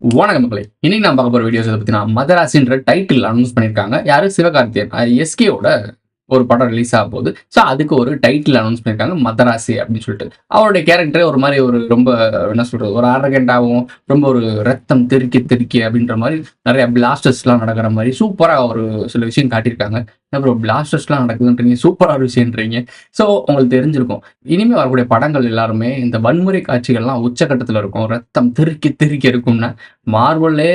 வணக்கம் மக்களே. இன்னைக்கு நான் பார்க்க போற வீடியோஸ் இதை பத்தினா மதராசின்ற டைட்டில் அனௌன்ஸ் பண்ணியிருக்காங்க. யாரு? சிவகார்த்திகேயன். எஸ்கேவோட ஒரு படம் ரிலீஸ் ஆக போகுது. ஸோ அதுக்கு ஒரு டைட்டில் அனௌன்ஸ் பண்ணியிருக்காங்க, மதராசி அப்படின்னு சொல்லிட்டு. அவருடைய கேரக்டரே ஒரு மாதிரி ரொம்ப என்ன சொல்றது, ஒரு அரகண்டாகவும் ரொம்ப ஒரு ரத்தம் தெறிக்க தெறிக்க அப்படின்ற மாதிரி நிறைய பிளாஸ்டர்ஸ்லாம் நடக்கிற மாதிரி சூப்பராக ஒரு சில விஷயம் காட்டியிருக்காங்க. அப்புறம் பிளாஸ்டர்ஸ்லாம் நடக்குதுன்றீங்க, சூப்பராக ஒரு விஷயன்றீங்க. ஸோ உங்களுக்கு தெரிஞ்சிருக்கும், இனிமே வரக்கூடிய படங்கள் எல்லாருமே இந்த வன்முறை காட்சிகள்லாம் உச்சகட்டத்தில் இருக்கும், ரத்தம் தெறிக்க தெறிக்க இருக்கும்னா மார்வல்லே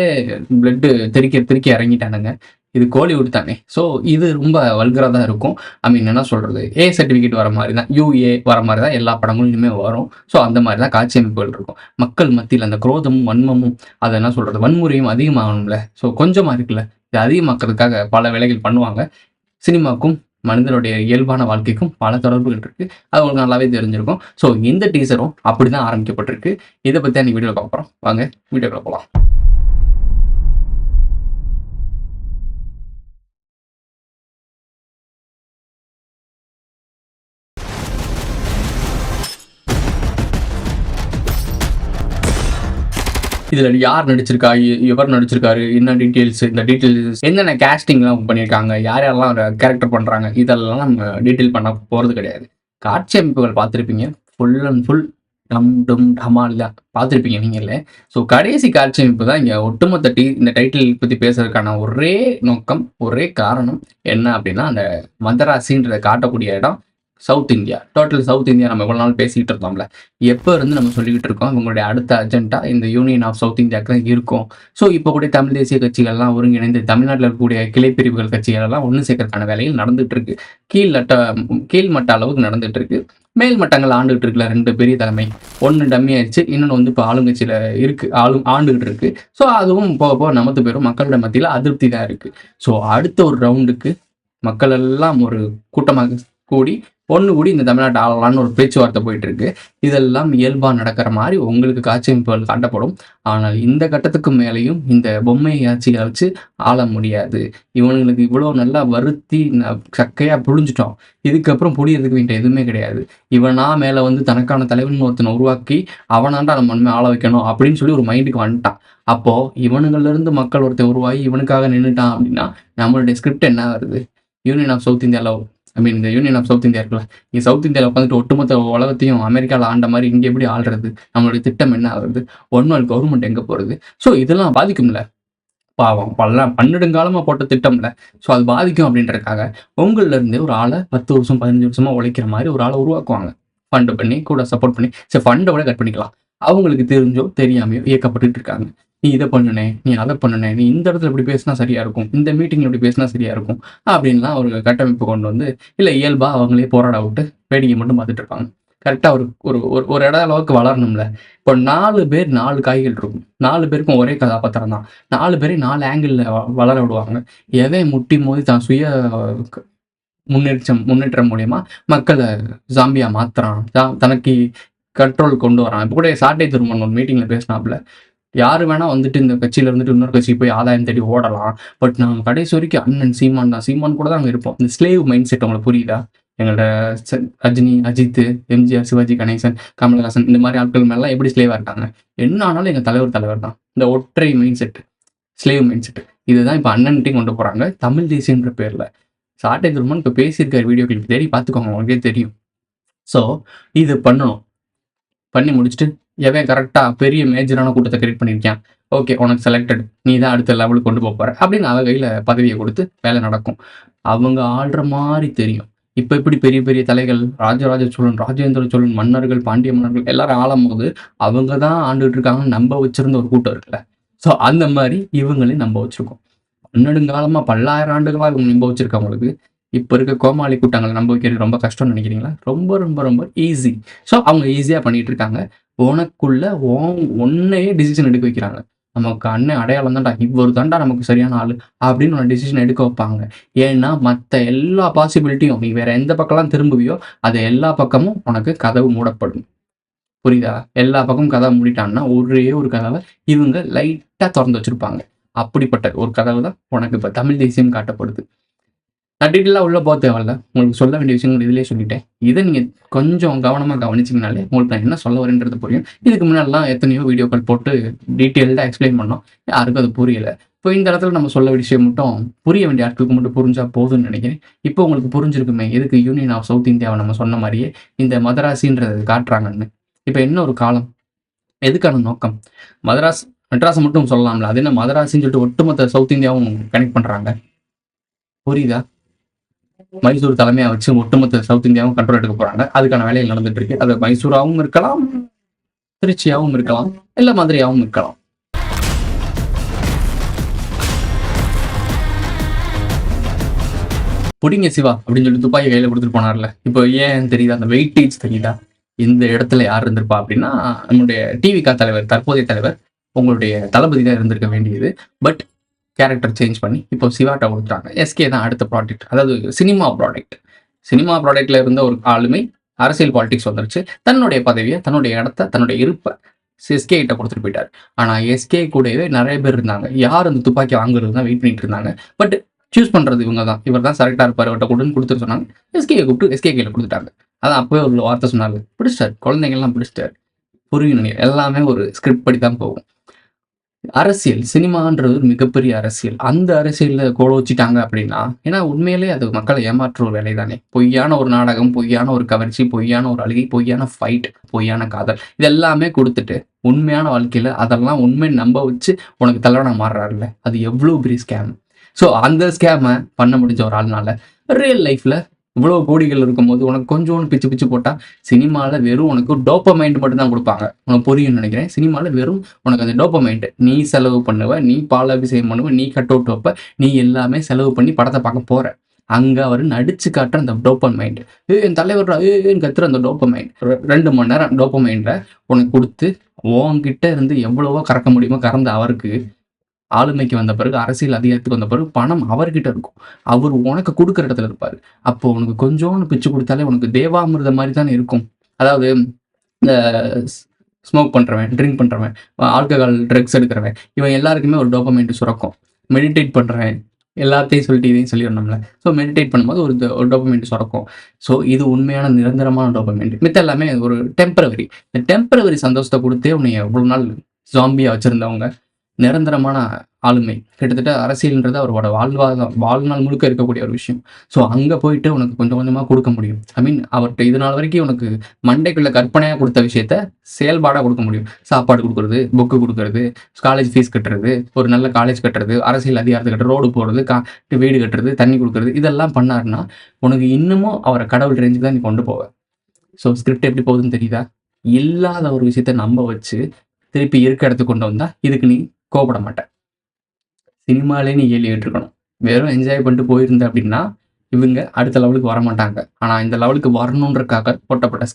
பிளட்டு தெறிக்க தெறிக்க இறங்கிட்டானுங்க. இது கோலிவுட் தானே. ஸோ இது ரொம்ப வல்கரா தான் இருக்கும். ஐ மீன் என்ன சொல்றது, ஏ சர்டிஃபிகேட் வர மாதிரி தான், யூஏ வர மாதிரி தான் எல்லா படங்களும் இனிமேல் வரும். ஸோ அந்த மாதிரி தான் காட்சி அமைப்புகள் இருக்கும். மக்கள் மத்தியில் அந்த குரோதமும் வன்மமும் அதை என்ன சொல்றது, வன்முறையும் அதிகமாகணும்ல. ஸோ கொஞ்சமாக இருக்குல்ல, இது அதிகமாக்குறதுக்காக பல வேலைகள் பண்ணுவாங்க. சினிமாக்கும் மனிதனுடைய இயல்பான வாழ்க்கைக்கும் பல தொடர்புகள் இருக்கு. அது உங்களுக்கு நல்லாவே தெரிஞ்சிருக்கும். ஸோ இந்த டீசரும் அப்படிதான் ஆரம்பிக்கப்பட்டிருக்கு. இதை பற்றி அன்னைக்கு வீடியோ பார்க்க போகிறோம். வாங்க வீடியோக்குள்ள போகலாம். இதுல யார் நடிச்சிருக்கா, எவர் நடிச்சிருக்காரு, என்ன டீட்டெயில்ஸ், இந்த டீட்டெயில்ஸ் என்னென்ன கேஸ்டிங்லாம் பண்ணியிருக்காங்க, யார் யாரெல்லாம் கேரக்டர் பண்றாங்க, இதெல்லாம் நம்ம டீட்டெயில் பண்ண போறது கிடையாது. காட்சி அமைப்புகள் பார்த்துருப்பீங்க, ஃபுல் அண்ட் ஃபுல் டம் டும் டமால் தான் பார்த்துருப்பீங்க நீங்களே. ஸோ கடைசி காட்சி அமைப்பு தான் இங்கே ஒட்டுமொத்த இந்த டைட்டில் பற்றி பேசுறதுக்கான ஒரே நோக்கம், ஒரே காரணம் என்ன அப்படின்னா, அந்த மதராசின்றதை காட்டக்கூடிய இடம் south India. Total south India நம்ம இவ்வளோ நாள் பேசிக்கிட்டு இருந்தோம்ல, எப்போ இருந்து நம்ம சொல்லிக்கிட்டு இருக்கோம் இவங்களுடைய அடுத்த அஜெண்டா இந்த யூனியன் ஆஃப் சவுத் இந்தியாவுக்கு தான் இருக்கும். ஸோ இப்போ கூட தமிழ் தேசிய கட்சிகள்லாம் ஒருங்கிணைந்து தமிழ்நாட்டில் இருக்கக்கூடிய கிளைப்பிரிவுகள் கட்சிகள் எல்லாம் ஒன்று சேர்க்கறதுக்கான வேலையில் நடந்துட்டு இருக்கு. கீழ்மட்ட அளவுக்கு நடந்துட்டு இருக்கு. மேல் மட்டங்கள் ஆண்டுகிட்டு இருக்குல்ல, ரெண்டு பெரிய தலைமை, ஒன்று டம்மி ஆயிடுச்சு, இன்னொன்று வந்து இப்போ ஆளுங்கட்சியில் இருக்கு, ஆண்டுகிட்டு இருக்கு. ஸோ அதுவும் போக போக நமத்து பேரும் மக்களோட மத்தியில் அதிருப்தி தான் இருக்கு. ஸோ அடுத்த ஒரு ரவுண்டுக்கு மக்கள் எல்லாம் ஒரு கூட்டமாக கூடி இந்த தமிழ்நாட்டை ஆளலான்னு ஒரு பேச்சுவார்த்தை போயிட்டு இருக்கு. இதெல்லாம் இயல்பா நடக்கிற மாதிரி உங்களுக்கு காட்சி அமைப்புகள் காட்டப்படும். ஆனால் இந்த கட்டத்துக்கு மேலேயும் இந்த பொம்மை ஆட்சியை வச்சு ஆள முடியாது. இவனுங்களுக்கு இவ்வளவு நல்லா வருத்தி சக்கையா புழிஞ்சிட்டோம், இதுக்கப்புறம் புளியறதுக்கு வேண்டிய எதுவுமே கிடையாது. இவனா மேல வந்து தனக்கான தலைவன் ஒருத்தனை உருவாக்கி அவனாண்டா நம்ம ஆள வைக்கணும் அப்படின்னு சொல்லி ஒரு மைண்டுக்கு வந்துட்டான். அப்போ இவனுங்கள்ல இருந்து மக்கள் ஒருத்தன் உருவாகி இவனுக்காக நின்றுட்டான் அப்படின்னா நம்மளுடைய ஸ்கிரிப்ட் என்ன வருது? யூனியன் ஆஃப் சவுத் இந்தியாவில், ஐ மீன் இந்த யூனியன் ஆஃப் சவுத் இந்தியா இருக்குல்ல, இங்கே சவுத் இந்தியாவில் உட்காந்துட்டு ஒட்டுமொத்த உலகத்தையும் அமெரிக்காவில் ஆண்ட மாதிரி இங்கே எப்படி ஆள்றது? நம்மளுடைய திட்டம் என்ன ஆகுது? ஒன் வேர்ல்ட் கவர்மெண்ட் எங்கே போகிறது? ஸோ இதெல்லாம் பாதிக்கும்ல. பாவம் 12 போட்ட திட்டம்ல. ஸோ அது பாதிக்கும் அப்படின்றதுக்காக உங்களில் இருந்து ஒரு ஆளை 10 வருஷம் 15 வருஷமா உழைக்கிற மாதிரி ஒரு ஆளை உருவாக்குவாங்க. ஃபண்டு பண்ணி கூட சப்போர்ட் பண்ணி, சரி ஃபண்டை விட கட் பண்ணிக்கலாம். அவங்களுக்கு தெரிஞ்சோ தெரியாமையோ இயக்கப்பட்டு இருக்காங்க. நீ இதை பண்ணுனே, நீ அதை பண்ணுனே, நீ இந்த இடத்துல இப்படி பேசினா சரியா இருக்கும், இந்த மீட்டிங்ல இப்படி பேசினா சரியா இருக்கும் அப்படின்லாம் ஒரு கட்டமைப்பு கொண்டு வந்து, இல்லை இயல்பா அவங்களே போராட விட்டு வேடிக்கை மட்டும் பார்த்துட்டு இருப்பாங்க. கரெக்டாக ஒரு ஒரு ஒரு இட அளவுக்கு வளரணும்ல. இப்போ 4 பேர் 4 காய்கள் இருக்கும், 4 பேருக்கும் ஒரே கதாபாத்திரம் தான், 4 பேரையும் 4 ஆங்கிளில் வளர விடுவாங்க. எவன் முட்டி மோதி தான் சுய முன்னேற்றம் மூலியமா மக்களை ஜாம்பியா மாத்துறான், தனக்கு கண்ட்ரோல் கொண்டு வரான். இப்போ கூட சாட்டை திருமணம் ஒரு மீட்டிங்ல பேசினாப்புல, யாரு வேணா வந்துட்டு இந்த கட்சியில இருந்துட்டு இன்னொரு கட்சிக்கு போய் ஆதாயம் தேடி ஓடலாம், பட் நாங்கள் கடைசி வரைக்கும் அண்ணன் சீமான் தான், சீமான் கூட தான் அங்கே இருப்போம். இந்த ஸ்லேவ் மைண்ட் செட் உங்களுக்கு புரியுதா? எங்களோட ரஜினி, அஜித், எம்ஜிஆர், சிவாஜி கணேசன், கமலஹாசன் இந்த மாதிரி ஆட்கள் மேலாம் எப்படி ஸ்லேவா இருக்காங்க? என்ன ஆனாலும் எங்க தலைவர் தான். இந்த ஒற்றை mind set, slave mind set, இதுதான் இப்போ அண்ணன்ட்டையும் கொண்டு போறாங்க தமிழ் தேசியன்ற பேர்ல. சாட்டை திருமணம் இப்போ பேசியிருக்காரு, வீடியோ கிளிப் தேடி பார்த்துக்கோங்க, உங்களுக்கே தெரியும். ஸோ இது பண்ணணும். பண்ணி முடிச்சுட்டு எவன் கரெக்டாக பெரிய மேஜரான கூட்டத்தை கிரியேட் பண்ணியிருக்கேன், ஓகே உனக்கு செலக்டட், நீ தான் அடுத்த லெவலுக்கு கொண்டு போகிற அப்படின்னு அவ கையில் பதவியை கொடுத்து வேலை நடக்கும். அவங்க ஆள்ற மாதிரி தெரியும். இப்போ இப்படி பெரிய பெரிய தலைகள், ராஜராஜ சோழன், ராஜேந்திர சோழன், மன்னர்கள், பாண்டிய மன்னர்கள் எல்லாரும் ஆளும் போது அவங்க தான் ஆண்டுகிட்டு இருக்காங்கன்னு நம்ப வச்சிருந்த ஒரு கூட்டம் இருக்குல்ல. ஸோ அந்த மாதிரி இவங்களையும் நம்ப வச்சிருக்கோம். பன்னெடுங்காலமாக பல்லாயிரம் ஆண்டுகளாக இவங்க நம்ப வச்சிருக்கவங்களுக்கு இப்போ இருக்க கோமாளி கூட்டங்களை நம்ப வைக்கிறது ரொம்ப கஷ்டம்னு நினைக்கிறீங்களா? ரொம்ப ரொம்ப ரொம்ப ஈஸி. ஸோ அவங்க ஈஸியாக பண்ணிட்டு இருக்காங்க. உனக்குள்ள ஒன்னையே டிசிஷன் எடுக்க வைக்கிறாங்க. நமக்கு அண்ணன் அடையாளம் தான்டா, இவ்வொரு தாண்டா நமக்கு சரியான ஆளு அப்படின்னு ஒரு டிசிஷன் எடுக்க வைப்பாங்க. ஏன்னா மற்ற எல்லா பாசிபிலிட்டியும் நீ வேற எந்த பக்கம்லாம் திரும்புவியோ அது எல்லா பக்கமும் உனக்கு கதவு மூடப்படும். புரியுதா? எல்லா பக்கமும் கதவை மூடிட்டாங்கன்னா ஒரே ஒரு கதவை இவங்க லைட்டாக திறந்து வச்சிருப்பாங்க. அப்படிப்பட்ட ஒரு கதவு தான் உனக்கு இப்போ தமிழ் தேசியம் காட்டப்படுது. நான் டீட்டெயிலாக உள்ள போக தேவையில்ல. உங்களுக்கு சொல்ல வேண்டிய விஷயங்கள் இதிலேயே சொல்லிட்டேன். இத நீங்க கொஞ்சம் கவனமா கவனிச்சீங்கனாலே, உங்களுக்கு நான் என்ன சொல்ல வரேன்றது புரியும். இதுக்கு முன்னாடிலாம் எத்தனையோ வீடியோக்கள் போட்டு டீட்டெயில்டா எக்ஸ்ப்ளைன் பண்ணோம். யாருக்கும் அது புரியல. இப்போ இந்த இடத்துல நம்ம சொல்ல வேண்டிய விஷயம் மட்டும் புரிய வேண்டிய ஆட்களுக்கு மட்டும் புரிஞ்சா போதும்னு நினைக்கிறேன். இப்போ உங்களுக்கு புரிஞ்சிருக்குமே, எதுக்கு யூனியன் ஆஃப் சவுத் இந்தியாவ நம்ம சொன்ன மாரியே இந்த மதராசின்றத காட்டுறாங்கன்னு. இப்ப என்ன ஒரு காலம்? எதுக்கான நோக்கம்? மெட்ராஸ மட்டும் சொல்லலாம்ல. அது என்ன மதராசின்னு சொல்லிட்டு ஒட்டுமொத்த சவுத் இந்தியாவும் கனெக்ட் பண்றாங்க. புரியுதா? மைசூர் தலைமையா வச்சு ஒட்டுமொத்த சவுத் இந்தியாவும் கண்ட்ரோல் எடுக்க போறாங்க. அதுக்கான வேலைகள் நடந்துட்டு இருக்கு. அது மைசூராவும் இருக்கலாம், திருச்சியாவும் இருக்கலாம், இல்ல மதுரையாவும் இருக்கலாம். புடிங்க சிவா அப்படின்னு சொல்லி துப்பாக்கி கையில கொடுத்துட்டு போனார்ல. இப்போ ஏன் தெரியுதா? அந்த வெயிட்டேஜ் தெரியுதா? இந்த இடத்துல யார் இருந்திருப்பா அப்படின்னா, நம்முடைய டிவிக தலைவர், தற்போதைய தலைவர், உங்களுடைய தளபதி தான் இருந்திருக்க வேண்டியது. பட் கேரக்டர் சேஞ்ச் பண்ணி இப்போ சிவாட்ட கொடுத்துட்டாங்க. எஸ்கே தான் அடுத்த ப்ராடக்ட். அதாவது சினிமா ப்ராடக்ட். சினிமா ப்ராடக்ட்ல இருந்த ஒரு ஆளுமை அரசியல் பாலிடிக்ஸ் வந்துருச்சு. தன்னுடைய பதவிய, தன்னுடைய இடத்த, தன்னுடைய இருப்ப எஸ்கே கிட்ட கொடுத்துட்டு போயிட்டாரு. ஆனா எஸ்கே கூடவே நெறைய பேர் இருந்தாங்க. யார் அந்த துப்பாக்கி வாங்குறது தான் வெயிட் பண்ணிட்டு இருந்தாங்க. பட் சூஸ் பண்றது இவங்க தான். இவர் தான் கரெக்ட்டா இருப்பாரு. இவர்ட்ட குடுன்னு குடுத்துட சொன்னாங்க. எஸ்கேய கூப்பிட்டு எஸ்கே கையில குடுத்துட்டாங்க. அதான் அப்பவே ஒரு வார்த்தை சொன்னாரு. பிடிச்சிட்டாரு. குழந்தைங்கலாம் பிடிச்சிட்டாரு. புரியும் நினைக்கிறேன். எல்லாமே ஒரு ஸ்கிரிப்ட் படி தான் போகும். அரசியல், சினிமான்றது ஒரு மிகப்பெரிய அரசியல். அந்த அரசியல்ல கோலோச்சிட்டாங்க அப்படின்னா, ஏன்னா உண்மையிலேயே அது மக்கள ஏமாற்றுற ஒரு வேலை தானே. பொய்யான ஒரு நாடகம், பொய்யான ஒரு கவர்ச்சி, பொய்யான ஒரு அழுகை, பொய்யான ஃபைட், பொய்யான காதல். இது எல்லாமே குடுத்துட்டு, உண்மையான வாழ்க்கையில அதெல்லாம் உண்மைன்னு நம்ப வச்சு உனக்கு தலைவனா மாறுறாருல்ல. அது எவ்ளோ பெரிய ஸ்கேம். ஸோ அந்த ஸ்கேம பண்ண முடிஞ்ச ஒரு ஆள்னால, ரியல் லைஃப்ல இவ்ளோ கோடிகள் இருக்கும்போது, உனக்கு கொஞ்சோண்டு பிச்சு பிச்சு போட்டா, சினிமால வெறும் உனக்கு டோப்பமைண்ட் மட்டும் தான் குடுப்பாங்க. உனக்கு புரியும்னு நெனைக்கிறேன். சினிமால வெறும் உனக்கு அந்த டோப்பமைண்ட். நீ செலவு பண்ணுவ, நீ பாலாபிஷேகம் பண்ணுவ, நீ கட் அவுட் வைப்ப, நீ எல்லாமே செலவு பண்ணி படத்த பார்க்க போற. அங்க அவரு நடிச்சு காட்டுற அந்த டோப்பமைண்ட். என் தலைவர்டா ஏன்னு கத்துற அந்த டோப்பமைண்ட். 2 மணி நேரம் டோப்பமைண்ட்ட உனக்கு குடுத்து, உன்கிட்ட இருந்து எவ்வளவோ கறக்க முடியுமோ கறந்த அவருக்கு ஆளுமைக்கு வந்த பிறகு, அரசியல் அதிகாரத்துக்கு வந்த பிறகு பணம் அவர்கிட்ட இருக்கும். அவரு உனக்கு குடுக்குற இடத்துல இருப்பாரு. அப்போ உனக்கு கொஞ்சோண்டு பிச்சு குடுத்தாலே உனக்கு தேவாமிர்தம் மாரி தானே இருக்கும். அதாவது இந்த ஸ் ஸ்மோக் பண்றவன், ட்ரிங்க் பண்றவன், ஆல்கஹால், ட்ரக்ஸ் எடுக்கிறவன், இவன் எல்லாருக்குமே ஒரு டோபமைன் சுரக்கும். மெடிடேட் பண்றவன், எல்லாத்தையும் சொல்லிட்டு இதையும் சொல்லிறணும்ல. ஸோ மெடிடேட் பண்ணும்போது ஒரு டோபமைன் சுரக்கும். ஸோ இது உண்மையான நிரந்தரமான டோபமைன். மித்த எல்லாமே ஒரு டெம்பரவரி. இந்த டெம்பரவரி சந்தோஷத்த குடுத்தே உன்னைய இவ்வளவு நாள் ஜாம்பியா வச்சிருந்தவங்க, நிரந்தரமான ஆளுமை. கிட்டத்தட்ட அரசியல்ன்றது அவரோட வாழ்நாள் முழுக்க இருக்கக்கூடிய ஒரு விஷயம். ஸோ அங்க போயிட்டு உனக்கு கொஞ்சம் கொஞ்சமா குடுக்க முடியும். ஐ மீன் அவர்ட்ட இது நாள் வரைக்கும் உனக்கு மண்டைக்குள்ள கற்பனையா குடுத்த விஷயத்த செயல்பாடா குடுக்க முடியும். சாப்பாடு குடுக்குறது, புக்கு குடுக்குறது, காலேஜ் ஃபீஸ் கட்டுறது, ஒரு நல்ல காலேஜ் கட்டுறது, அரசியல் அதிகாரத்த கட்டுறது, ரோடு போடுறது, வீடு கட்டுறது, தண்ணி குடுக்குறது, இதெல்லாம் பண்ணாருன்னா, உனக்கு இன்னமும் அவர கடவுள் ரேஞ்சுக்கு தான் நீ கொண்டு போவ. ஸோ ஸ்கிரிப்ட் எப்படி போகுதுன்னு தெரியுதா? இல்லாத ஒரு விஷயத்த நம்ப வச்சு, திருப்பி இருக்க இடத்துக்கு கொண்டு வந்தா, இதுக்கு நீ கோவப்பட மாட்ட. சினிமாலே நீ கேள்வி கேட்டுருக்கணும். வெறும் என்ஜாய் பண்ணிட்டு போயிருந்த அப்படின்னா, இவங்க அடுத்த லெவலுக்கு வரமாட்டாங்க. ஆனா இந்த லெவலுக்கு வரணுன்றதுக்காக போட்டப்பட்ட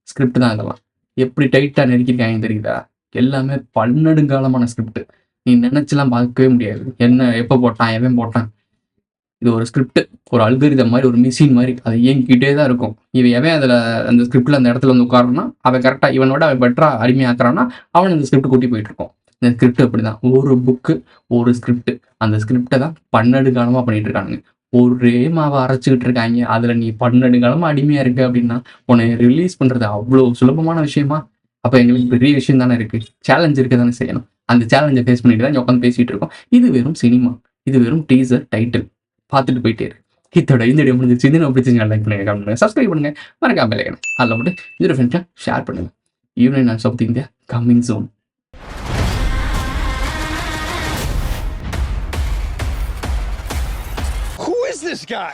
ஸ்கிரிப்ட் தான் இதெல்லாம். எப்படி டைட்டா நெருக்கியிருக்காங்கன்னு தெரியுதா? எல்லாமே பன்னெடுங்காலமான ஸ்கிரிப்ட். நீ நெனச்சுலாம் பார்க்கவே முடியாது. என்ன எப்ப போட்டான்? எவன் போட்டான்? இது ஒரு ஸ்கிரிப்ட். ஒரு அல்காரிதம் மாரி, ஒரு மெஷின் மாரி. அது இயங்கிக்கிட்டே தான் இருக்கும். இவன் எவன் அதுல அந்த ஸ்கிரிப்ட்ல அந்த இடத்துல வந்து உட்கார்றான்னா, அவன் கரெக்ட்டா இவனோட அவன் பெட்டரா அடிமையாக்குறான்னா, அவன இந்த ஸ்கிரிப்ட் கூட்டி போயிட்டுருக்கும். இந்த ஸ்கிரிப்ட் அப்படிதான். ஒரு புக்கு, ஒரு ஸ்கிரிப்ட். அந்த ஸ்கிரிப்ட்ட தான் 12 காலமா பண்ணிட்டு இருக்கானுங்க. ஒரே மாவ அரைச்சுக்கிட்டு இருக்காய்ங்க. அதுல நீ 12 காலமா அடிமையா இருக்க அப்படின்னா, உன்னைய ரிலீஸ் பண்றது அவ்ளோ சுலபமான விஷயமா? அப்ப எங்களுக்கு பெரிய விஷயம் தானே இருக்கு. சேலஞ்ச் இருக்க தானே செய்யணும். அந்த சேலஞ்ச ஃபேஸ் பண்ணிட்டு தான் இங்க உட்கார்ந்து பேசிட்டு இருக்கோம். இது வெறும் சினிமா. இது வெறும் டீசர், டைட்டில். பார்த்துட்டு போயிட்டே இரு. இதோட இந்த வீடியோ முடிஞ்சிருச்சு. இது பிடிச்சிருந்தா லைக் பண்ணுங்க, கமெண்ட் பண்ணுங்க, சப்ஸ்கிரைப் பண்ணுங்க. மறக்காம பெல் ஐகானை அதுல போட்டு இதோட ஃப்ரெண்ட்ஸா ஷேர் பண்ணுங்க. Union of south India coming soon. Who is this guy?